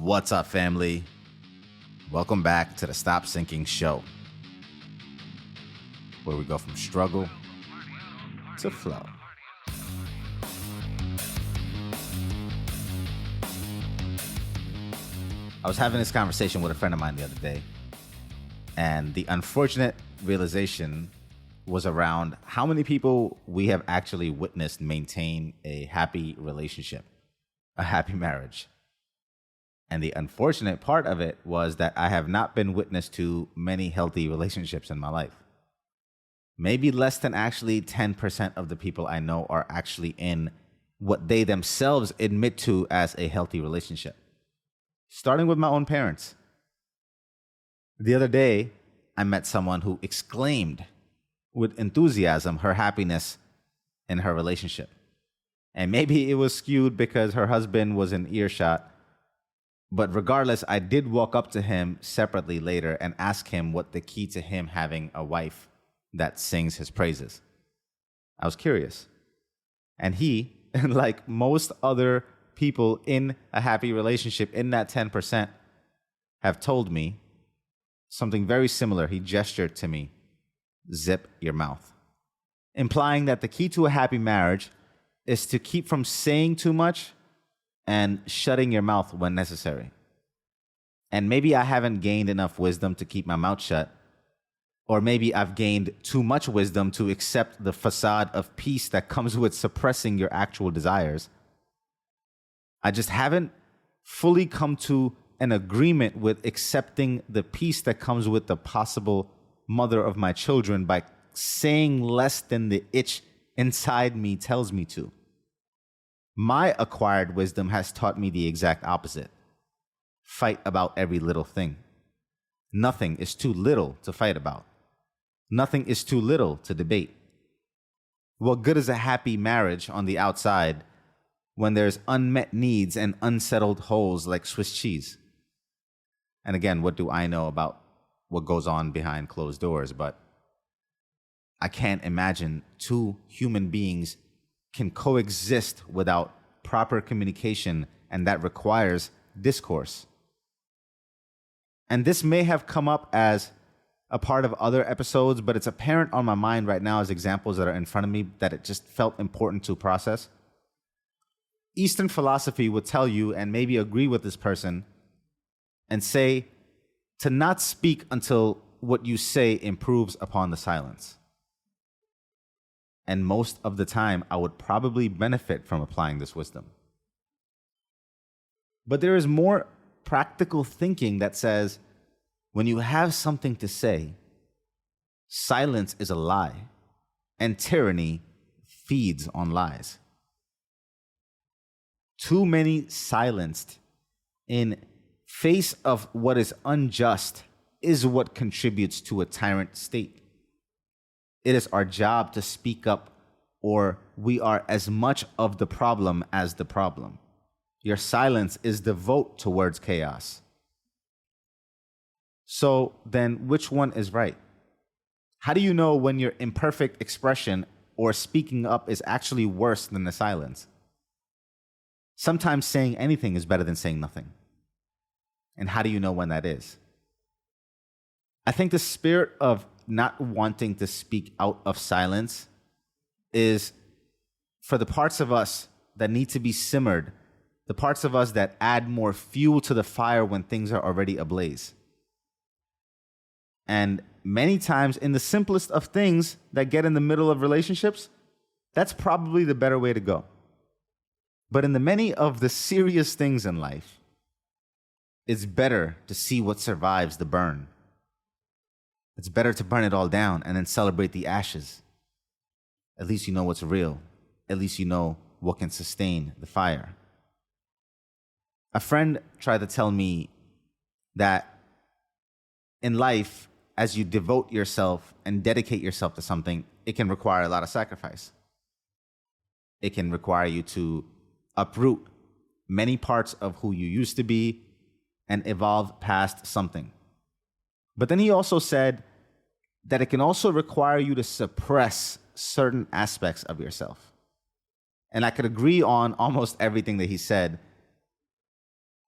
What's up, family? Welcome back to the Stop Sinking Show, where we go from struggle to flow. I was having this conversation with a friend of mine the other day, and the unfortunate realization was around how many people we have actually witnessed maintain a happy relationship, a happy marriage. And the unfortunate part of it was that I have not been witness to many healthy relationships in my life. Maybe less than actually 10% of the people I know are actually in what they themselves admit to as a healthy relationship. Starting with my own parents. The other day, I met someone who exclaimed with enthusiasm her happiness in her relationship. And maybe it was skewed because her husband was in earshot. But regardless, I did walk up to him separately later and ask him what the key to him having a wife that sings his praises. I was curious. And he, like most other people in a happy relationship in that 10%, have told me something very similar. He gestured to me, zip your mouth, implying that the key to a happy marriage is to keep from saying too much and shutting your mouth when necessary. And maybe I haven't gained enough wisdom to keep my mouth shut, or maybe I've gained too much wisdom to accept the facade of peace that comes with suppressing your actual desires. I just haven't fully come to an agreement with accepting the peace that comes with the possible mother of my children by saying less than the itch inside me tells me to. My acquired wisdom has taught me the exact opposite. Fight about every little thing. Nothing is too little to fight about. Nothing is too little to debate. What good is a happy marriage on the outside when there's unmet needs and unsettled holes like Swiss cheese? And again, what do I know about what goes on behind closed doors? But I can't imagine two human beings can coexist without proper communication, and that requires discourse. And this may have come up as a part of other episodes, but it's apparent on my mind right now as examples that are in front of me that it just felt important to process. Eastern philosophy would tell you, and maybe agree with this person, and say to not speak until what you say improves upon the silence. And most of the time, I would probably benefit from applying this wisdom. But there is more practical thinking that says, when you have something to say, silence is a lie, and tyranny feeds on lies. Too many silenced in face of what is unjust is what contributes to a tyrant state. It is our job to speak up, or we are as much of the problem as the problem. Your silence is the vote towards chaos. So then, which one is right? How do you know when your imperfect expression or speaking up is actually worse than the silence? Sometimes saying anything is better than saying nothing. And how do you know when that is? I think the spirit of not wanting to speak out of silence is for the parts of us that need to be simmered, the parts of us that add more fuel to the fire when things are already ablaze. And many times in the simplest of things that get in the middle of relationships, that's probably the better way to go. But in the many of the serious things in life, it's better to see what survives the burn. It's better to burn it all down and then celebrate the ashes. At least you know what's real. At least you know what can sustain the fire. A friend tried to tell me that in life, as you devote yourself and dedicate yourself to something, it can require a lot of sacrifice. It can require you to uproot many parts of who you used to be and evolve past something. But then he also said that it can also require you to suppress certain aspects of yourself. And I could agree on almost everything that he said.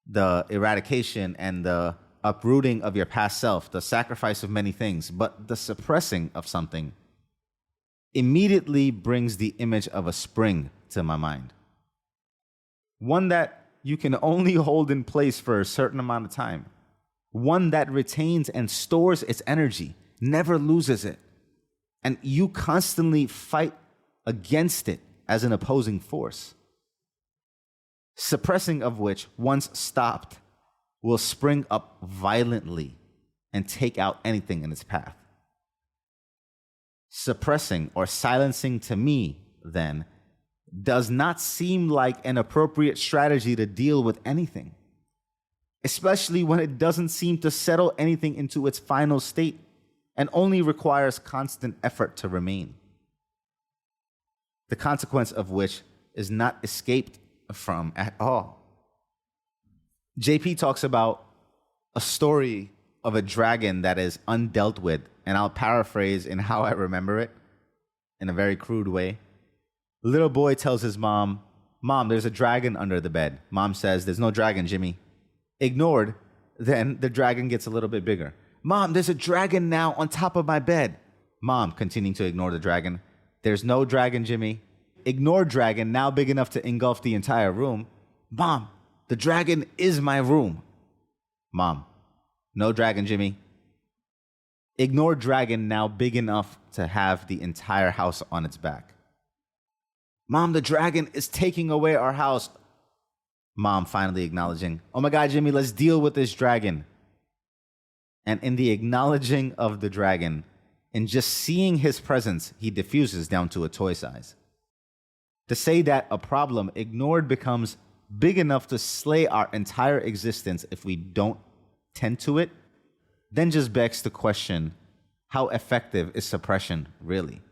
the eradication and the uprooting of your past self, the sacrifice of many things, but the suppressing of something immediately brings the image of a spring to my mind. One that you can only hold in place for a certain amount of time. One that retains and stores its energy, never loses it. And you constantly fight against it as an opposing force. Suppressing of which, once stopped, will spring up violently and take out anything in its path. Suppressing or silencing to me, then, does not seem like an appropriate strategy to deal with anything, especially when it doesn't seem to settle anything into its final state and only requires constant effort to remain. The consequence of which is not escaped from at all. JP talks about a story of a dragon that is undealt with, and I'll paraphrase in how I remember it in a very crude way. Little boy tells his mom, "Mom, there's a dragon under the bed." Mom says, "There's no dragon, Jimmy." Ignored, then the dragon gets a little bit bigger. "Mom, there's a dragon now on top of my bed." Mom, continuing to ignore the dragon, "There's no dragon, Jimmy." Ignored dragon, now big enough to engulf the entire room. "Mom, the dragon is my room." Mom, "No dragon, Jimmy." Ignored dragon, now big enough to have the entire house on its back. "Mom, the dragon is taking away our house." Mom finally acknowledging, "Oh my God, Jimmy, let's deal with this dragon." And in the acknowledging of the dragon, in just seeing his presence, he diffuses down to a toy size. To say that a problem ignored becomes big enough to slay our entire existence if we don't tend to it, then just begs the question, how effective is suppression really?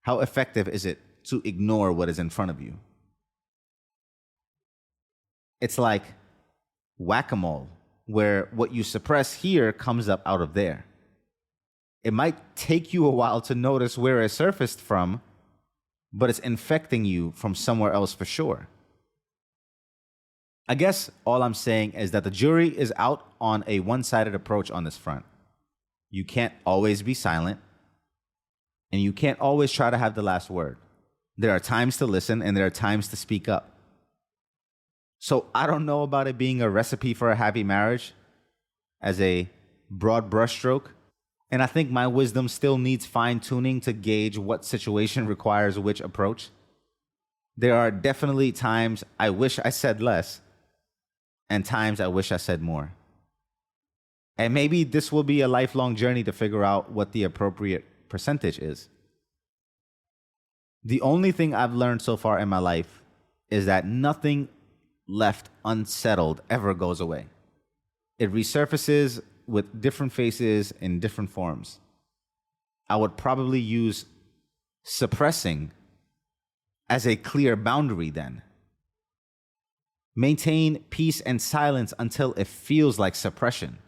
How effective is it to ignore what is in front of you? It's like whack-a-mole, where what you suppress here comes up out of there. It might take you a while to notice where it surfaced from, but it's infecting you from somewhere else for sure. I guess all I'm saying is that the jury is out on a one-sided approach on this front. You can't always be silent, and you can't always try to have the last word. There are times to listen, and there are times to speak up. So I don't know about it being a recipe for a happy marriage as a broad brushstroke, and I think my wisdom still needs fine-tuning to gauge what situation requires which approach. There are definitely times I wish I said less, and times I wish I said more. And maybe this will be a lifelong journey to figure out what the appropriate percentage is. The only thing I've learned so far in my life is that nothing left unsettled ever goes away. It resurfaces with different faces in different forms. I would probably use suppressing as a clear boundary then. Maintain peace and silence until it feels like suppression.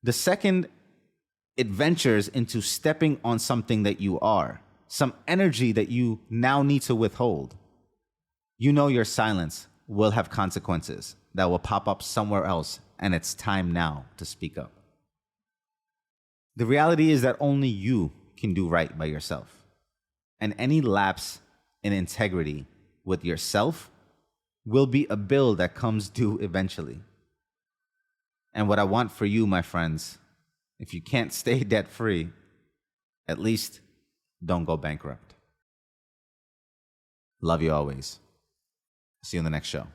The second, it ventures into stepping on something that you are, some energy that you now need to withhold. You know your silence will have consequences that will pop up somewhere else, and it's time now to speak up. The reality is that only you can do right by yourself, and any lapse in integrity with yourself will be a bill that comes due eventually. And what I want for you, my friends, if you can't stay debt-free, at least don't go bankrupt. Love you always. See you in the next show.